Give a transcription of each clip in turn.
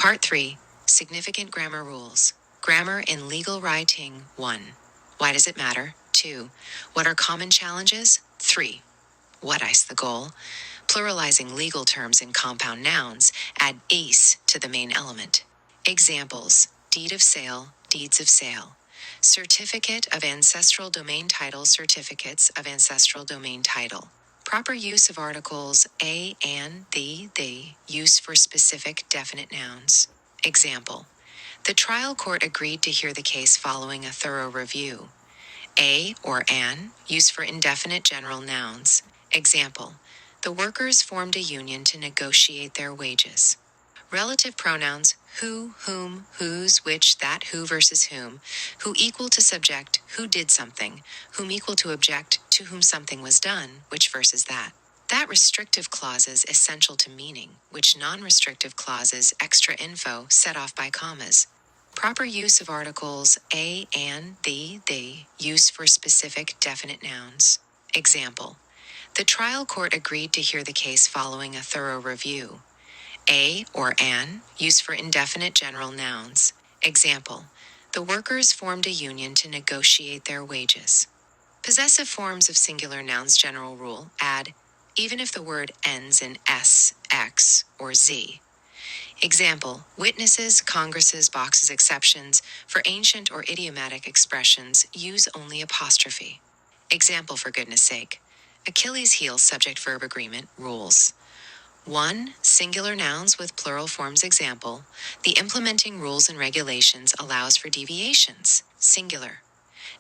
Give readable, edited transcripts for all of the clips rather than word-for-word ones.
Part 3. Significant Grammar Rules. Grammar in Legal Writing 1. Why does it matter? 2. What are common challenges? 3. What is the goal? Pluralizing legal terms in compound nouns, add "-ase" to the main element. Examples: deed of sale, deeds of sale. Certificate of ancestral domain title, certificates of ancestral domain title. Proper use of articles a, an, the, they, use for specific definite nouns. Example: the trial court agreed to hear the case following a thorough review. A or an, used for indefinite general nouns. Example: the workers formed a union to negotiate their wages. Relative pronouns who, whom, whose, which, that, who versus who equal to subject, who did something, whom equal to object, to whom something was done, which versus that. That restrictive clauses essential to meaning, which non-restrictive clauses extra info set off by commas. Proper use of articles a, an, the, they, used for specific definite nouns. Example: the trial court agreed to hear the case following a thorough review. A or an, used for indefinite general nouns. Example: the workers formed a union to negotiate their wages. Possessive forms of singular nouns general rule add, even if the word ends in s, x, or z. Example: witnesses, congresses, boxes, exceptions. For ancient or idiomatic expressions, use only apostrophe. Example, for goodness sake: Achilles' heel subject-verb agreement rules. 1. Singular nouns with plural forms. Example: the implementing rules and regulations allows for deviations. Singular.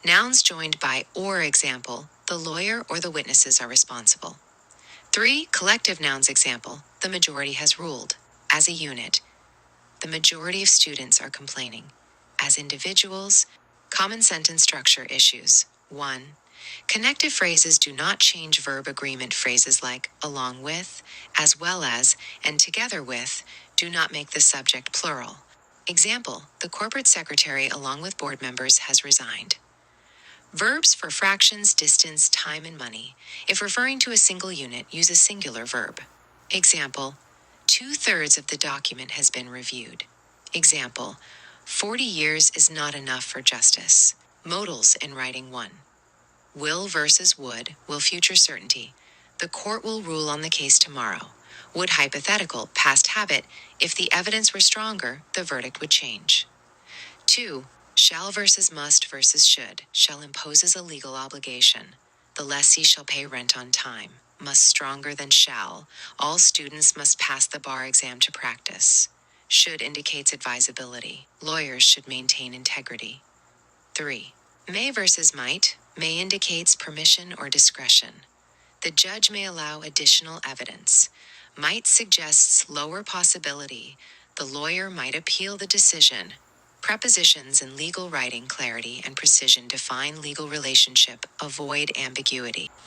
Nouns joined by or. Example: the lawyer or the witnesses are responsible. 3. Collective nouns. Example: the majority has ruled. As a unit: the majority of students are complaining. As individuals: common sentence structure issues. 1. Connective phrases do not change verb agreement. Phrases like along with, as well as, and together with do not make the subject plural. Example: the corporate secretary along with board members has resigned. Verbs for fractions, distance, time, and money. If referring to a single unit, use a singular verb. Example: 2/3 of the document has been reviewed. Example: 40 years is not enough for justice. Modals in writing 1. Will versus would, will future certainty. The court will rule on the case tomorrow. Would hypothetical, past habit. If the evidence were stronger, the verdict would change. 2. Shall versus must versus should. Shall imposes a legal obligation. The lessee shall pay rent on time. Must stronger than shall. All students must pass the bar exam to practice. Should indicates advisability. Lawyers should maintain integrity. 3. May versus might. May indicates permission or discretion. The judge may allow additional evidence. Might suggests lower possibility. The lawyer might appeal the decision. Prepositions in legal writing clarity and precision define legal relationship, avoid ambiguity.